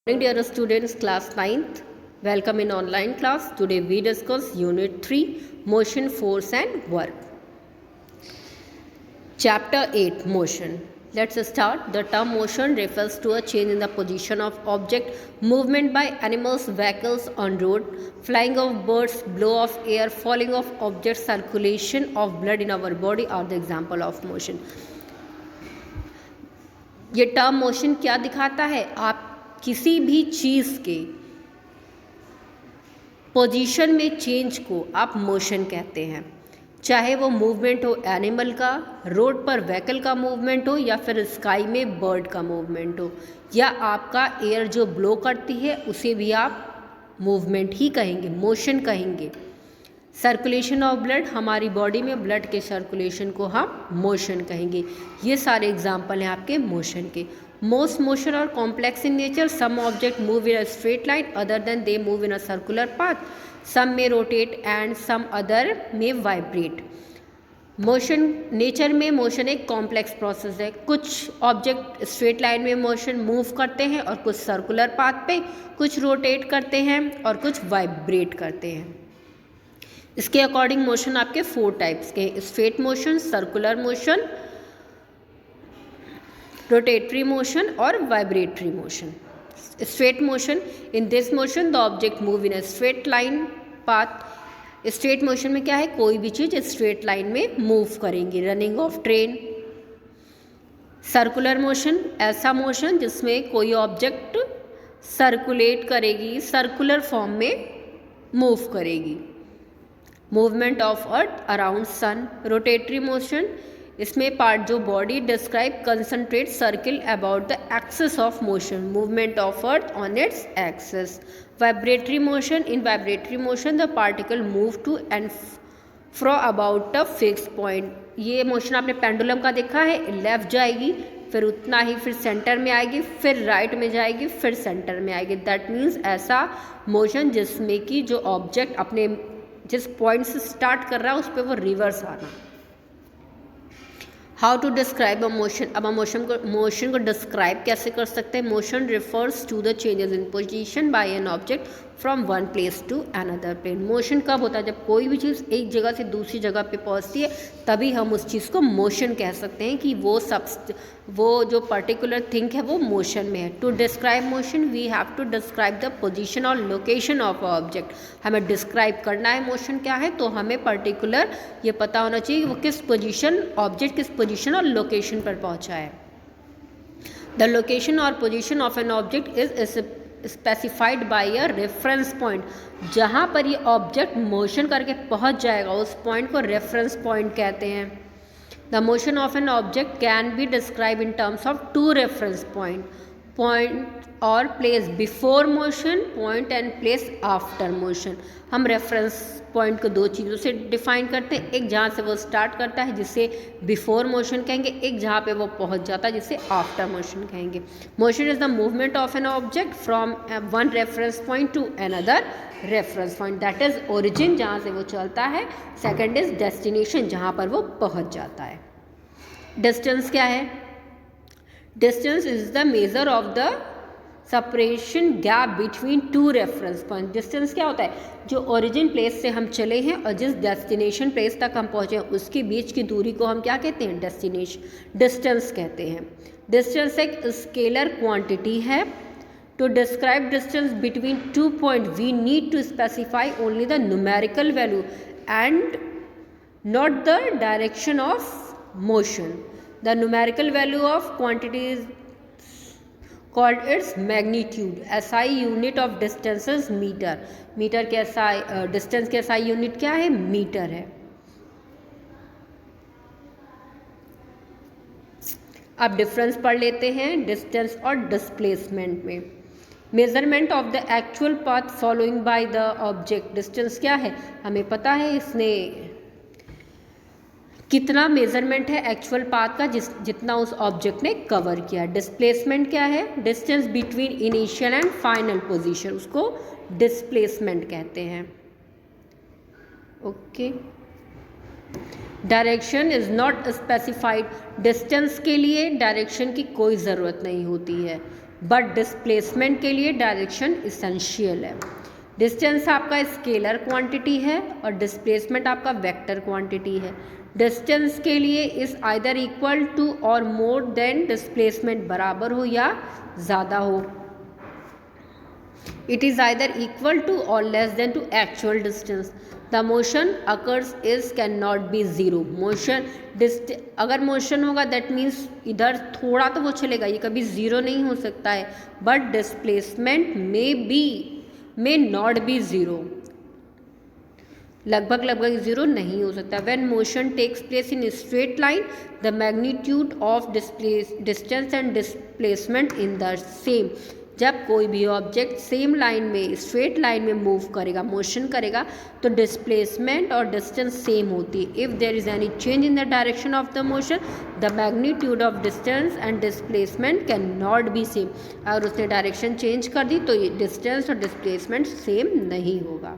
Morning dear students, class 9th, welcome in online class. Today we discuss unit 3, motion, force and work. Chapter 8, motion. Let's start. The term motion refers to a change in the position of object, movement by animals, vehicles on road, flying of birds, blow of air, falling of objects, circulation of blood in our body are the example of motion. ये term motion क्या दिखाता है? आप किसी भी चीज़ के position में change को आप मोशन कहते हैं, चाहे वो मूवमेंट हो एनिमल का, रोड पर व्हीकल का मूवमेंट हो, या फिर स्काई में बर्ड का मूवमेंट हो, या आपका एयर जो ब्लो करती है उसे भी आप मूवमेंट ही कहेंगे, मोशन कहेंगे। सर्कुलेशन ऑफ ब्लड, हमारी बॉडी में ब्लड के सर्कुलेशन को हम मोशन कहेंगे। ये सारे एग्जाम्पल हैं आपके मोशन के। मोस्ट मोशन और complex in nature, some object move in a straight line other than they move in a circular path, some में रोटेट एंड सम अदर में वाइब्रेट। मोशन, नेचर में मोशन एक कॉम्प्लेक्स प्रोसेस है। कुछ object straight line में motion move करते हैं और कुछ सर्कुलर पाथ पे, कुछ रोटेट करते हैं और कुछ वाइब्रेट करते हैं। इसके अकॉर्डिंग मोशन आपके 4 टाइप्स के, straight motion, circular motion, rotatory motion और vibratory motion. Straight motion, in this motion the object move in a straight line path. Straight motion में क्या है? कोई भी चीज़ स्ट्रेट लाइन में मूव करेंगी, running of train. Circular motion, ऐसा मोशन जिसमें कोई ऑब्जेक्ट सर्कुलेट करेगी, सर्कुलर फॉर्म में मूव करेगी। Movement of earth around sun. Rotatory motion, इसमें पार्ट जो body describe concentrate circle about the axis of motion, movement of earth on its axis. Vibratory motion, in vibratory motion the particle move to and fro about a fix point. ये motion आपने pendulum का देखा है, left जाएगी, फिर उतना ही फिर centre में आएगी, फिर राइट में जाएगी, फिर सेंटर में आएगी। दैट मीन्स ऐसा मोशन जिसमें कि जो ऑब्जेक्ट अपने जिस पॉइंट से स्टार्ट कर रहा है उस पर वो रिवर्स आना। How to describe a motion. अब हम मोशन को डिस्क्राइब कैसे कर सकते हैं? Motion refers to the changes in position by an object from one place to another place. Motion कब होता है? जब कोई भी चीज़ एक जगह से दूसरी जगह पे पहुंचती है, तभी हम उस चीज़ को मोशन कह सकते हैं कि वो जो पर्टिकुलर थिंग है वो मोशन में है। To describe motion we have to describe the position और लोकेशन ऑफ अ ऑब्जेक्ट। हमें डिस्क्राइब करना है मोशन क्या है, तो हमें पर्टिकुलर ये पता होना चाहिए वो किस पोजीशन, ऑब्जेक्ट किस पोजीशन और लोकेशन पर पहुंचा है। द लोकेशन और position of an object is specified by a reference point. जहाँ पर ये ऑब्जेक्ट मोशन करके पहुँच जाएगा उस पॉइंट को रेफरेंस पॉइंट कहते हैं। The motion of an object can be describe in terms of 2 reference point और place before motion, point and place after motion. हम रेफरेंस पॉइंट को 2 चीज़ों से डिफाइन करते हैं, एक जहाँ से वो स्टार्ट करता है जिसे बिफोर मोशन कहेंगे, एक जहाँ पे वो पहुँच जाता है जिसे आफ्टर मोशन कहेंगे। Motion is the movement of an object from one reference point two another reference point, that is origin जहाँ से वो चलता है। सेकेंड इज डेस्टिनेशन, जहाँ पर वो पहुँच जाता है। डिस्टेंस क्या है? Distance is the measure of the separation gap between 2 reference point. Distance क्या होता है? जो ओरिजिन प्लेस से हम चले हैं और जिस डेस्टिनेशन प्लेस तक हम पहुँचे हैं उसके बीच की दूरी को हम क्या कहते हैं? डिस्टेंस कहते हैं। डिस्टेंस एक स्केलर क्वांटिटी है। To describe distance between 2 point we need to specify only the numerical value and not the direction of motion. The numerical value of quantity is called its magnitude. SI unit of distance is meter. Metre के SI distance के SI unit क्या है? Metre है। अब difference पढ़ लेते हैं distance और डिस्प्लेसमेंट में। Measurement of the actual path following by the object. Distance क्या है? हमें पता है इसने कितना मेजरमेंट है एक्चुअल पाथ का जितना उस ऑब्जेक्ट ने कवर किया। डिस्प्लेसमेंट क्या है? Distance between initial and final position, उसको डिस्प्लेसमेंट कहते हैं। Okay. Direction is not specified. Distance के लिए डायरेक्शन की कोई ज़रूरत नहीं होती है। बट डिस्प्लेसमेंट के लिए डायरेक्शन इसेंशियल है। डिस्टेंस आपका स्केलर क्वांटिटी है और डिस्प्लेसमेंट आपका वेक्टर क्वांटिटी है। डिस्टेंस के लिए इज आइदर इक्वल टू और मोर देन डिस्प्लेसमेंट, बराबर हो या ज़्यादा हो। It is either equal to or less than to actual distance. The motion occurs is cannot be zero. Motion अगर मोशन होगा दैट मीन्स इधर थोड़ा तो वो चलेगा, ये कभी ज़ीरो नहीं हो सकता है। But displacement may not be zero, लगभग ज़ीरो नहीं हो सकता। When motion takes place in straight line the magnitude of distance and displacement in the same. जब कोई भी ऑब्जेक्ट सेम लाइन में, स्ट्रेट लाइन में मूव करेगा, मोशन करेगा, तो डिस्प्लेसमेंट और डिस्टेंस सेम होती है। If there is any change in the direction of the motion the magnitude of distance and displacement can not be same. अगर उसने डायरेक्शन चेंज कर दी तो ये डिस्टेंस और डिस्प्लेसमेंट सेम नहीं होगा।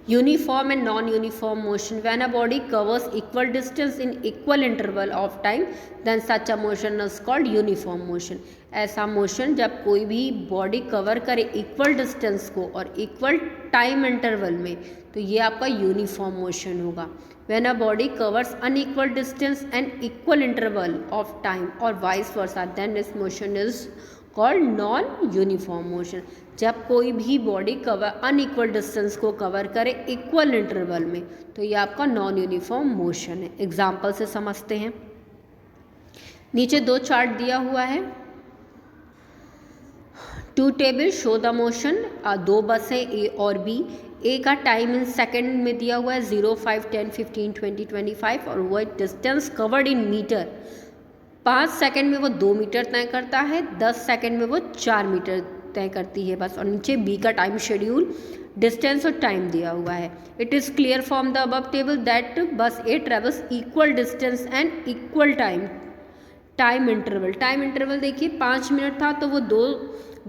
Uniform and non-uniform motion. When a body covers equal distance in equal interval of time, then such a motion is called uniform motion. ऐसा motion जब कोई भी बॉडी कवर करे इक्वल डिस्टेंस को और इक्वल टाइम इंटरवल में, तो ये आपका यूनिफॉर्म मोशन होगा। When a body covers unequal distance and equal interval of time or vice versa, then this motion is called non uniform motion. जब कोई भी बॉडी कवर अनइक्वल डिस्टेंस को cover करे इक्वल इंटरवल में, तो ये आपका नॉन यूनिफॉर्म मोशन है। एग्जाम्पल से समझते हैं। नीचे दो चार्ट दिया हुआ है। Two table show the motion, दो बस है ए और बी। ए का टाइम इन सेकेंड में दिया हुआ है 0, 5, 10, 15, 20, 25 और वो distance covered in metre. 5 second में वो 2 मीटर तय करता है, 10 सेकंड में वो 4 मीटर तय करती है बस। और नीचे बी का टाइम शेड्यूल, डिस्टेंस और टाइम दिया हुआ है। It is clear from the above table that bus A travels equal distance and equal time interval देखिए 5 मिनट था तो वो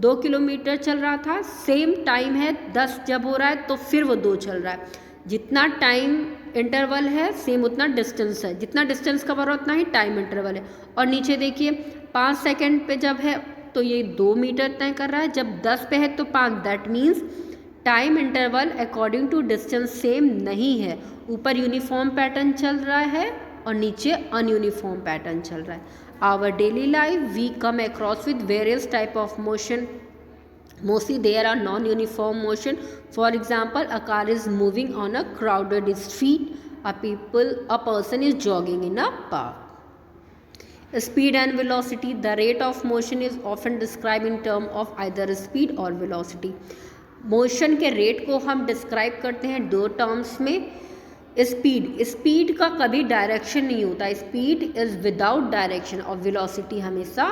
2 किलोमीटर चल रहा था। सेम टाइम है 10 जब हो रहा है तो फिर वो 2 चल रहा है। जितना टाइम इंटरवल है सेम उतना डिस्टेंस है, जितना डिस्टेंस कवर हो उतना ही टाइम इंटरवल है। और नीचे देखिए 5 सेकंड पे जब है तो ये 2 मीटर तय कर रहा है, जब 10 पे है तो 5। That means time interval according to distance same नहीं है। ऊपर यूनिफॉर्म पैटर्न चल रहा है और नीचे अनयूनिफॉर्म पैटर्न चल रहा है। Our daily life we come across with various type of motion. Mostly there are non-uniform motion. For example, a car is moving on a crowded street. A person is jogging in a park. Speed and velocity. The rate of motion is often described in term of either speed or velocity. Motion के rate को हम describe करते हैं 2 terms में। Speed का कभी direction नहीं होता, स्पीड इज विदाउट डायरेक्शन, और वेलोसिटी हमेशा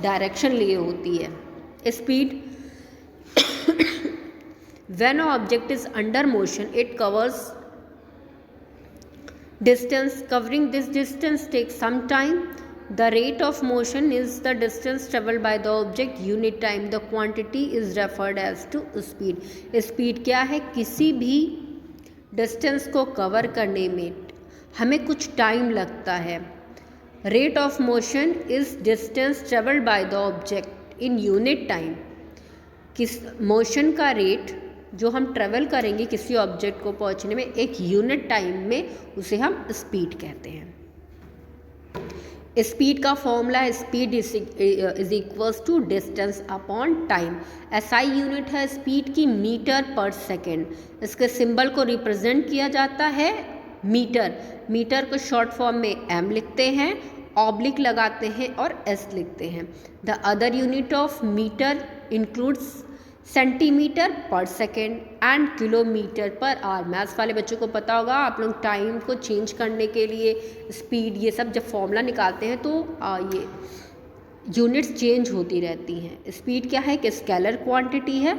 डायरेक्शन लिए होती है। Speed when an object is under motion it covers distance. Covering this distance takes some time. The rate of motion is the distance traveled by the object unit time. The quantity is referred as to speed. Speed क्या है? किसी भी distance को cover करने में हमें कुछ time लगता है। Rate of motion is distance travelled by the object in unit time. किस मोशन का रेट जो हम ट्रेवल करेंगे किसी ऑब्जेक्ट को पहुंचने में एक यूनिट टाइम में, उसे हम स्पीड कहते हैं। स्पीड का फॉर्मूला है speed is equals to distance upon time. SI unit है स्पीड की मीटर पर सेकेंड। इसके सिंबल को रिप्रेजेंट किया जाता है मीटर को शॉर्ट फॉर्म में एम लिखते हैं, ऑब्लिक लगाते हैं और एस लिखते हैं। The other unit of metre includes centimetre per second and kilometre per hour. Maths वाले बच्चों को पता होगा, आप लोग टाइम को चेंज करने के लिए स्पीड ये सब जब फॉर्मूला निकालते हैं तो ये यूनिट्स चेंज होती रहती हैं। स्पीड क्या है कि स्केलर क्वांटिटी है।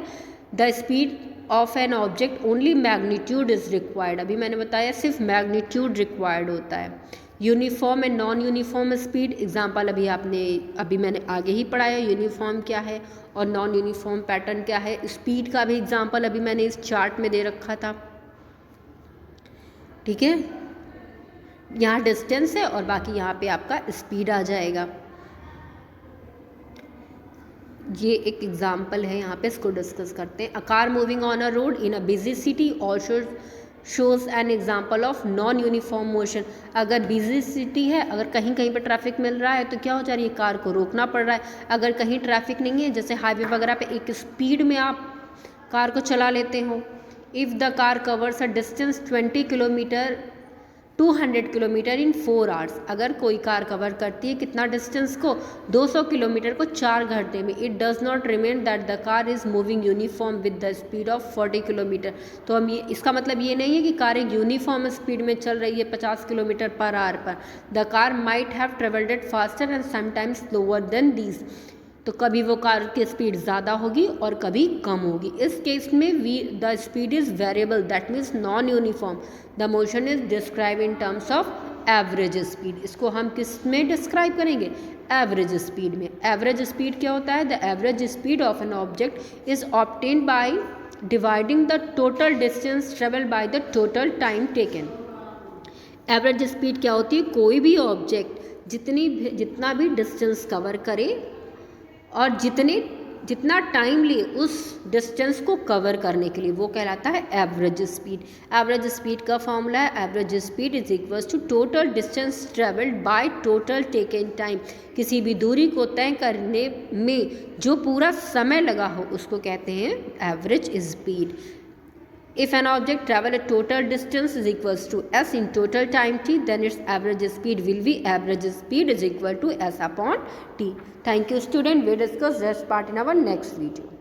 The speed of an object only magnitude is required. अभी मैंने बताया सिर्फ मैग्नीट्यूड रिक्वायर्ड होता है। Uniform and non uniform speed example अभी मैंने आगे ही पढ़ाया। यूनिफॉर्म क्या है और नॉन यूनिफॉर्म पैटर्न क्या है। स्पीड का भी एग्जाम्पल अभी मैंने इस चार्ट में दे रखा था, ठीक है। यहाँ डिस्टेंस है और बाकी यहाँ पे आपका स्पीड आ जाएगा। ये एक एग्जाम्पल है, यहाँ पे इसको डिस्कस करते हैं। A car moving on a road in a busy city also shows an example of non uniform motion. अगर बिजी सिटी है, अगर कहीं कहीं पर ट्रैफिक मिल रहा है तो क्या हो जा रही है, कार को रोकना पड़ रहा है। अगर कहीं ट्रैफिक नहीं है, जैसे हाईवे वगैरह पे एक स्पीड में आप कार को चला लेते हो। If the car covers a distance 20 kilometre 200 kilometre in 4 hours, अगर कोई कार कवर करती है कितना डिस्टेंस को, 200 किलोमीटर को 4 घंटे में, it does not remain that the car is moving uniform with the speed of 40 kilometre. तो हम ये, इसका मतलब ये नहीं है कि कार एक यूनिफॉर्म स्पीड में चल रही है 50 किलोमीटर पर आवर पर। The car might have travelled faster and sometimes slower then these. तो कभी वो कार की स्पीड ज़्यादा होगी और कभी कम होगी। इस केस में the speed is variable, that means non uniform. The motion is describe in terms of average speed. इसको हम किस में डिस्क्राइब करेंगे, एवरेज स्पीड में। एवरेज स्पीड क्या होता है, the average speed of an object is obtained by dividing the total distance travel by the total time taken. Average speed क्या होती है, कोई भी ऑब्जेक्ट जितना भी डिस्टेंस कवर करे और जितना टाइम लिए उस डिस्टेंस को कवर करने के लिए, वो कहलाता है एवरेज स्पीड। एवरेज स्पीड का फॉर्मूला है, average speed is equals to total distance travelled by total taken time. किसी भी दूरी को तय करने में जो पूरा समय लगा हो उसको कहते हैं average speed. If an object travel a total distance is equals to s in total time t, then its average speed will be average speed is equal to s upon t. Thank you student. We discuss rest part in our next video.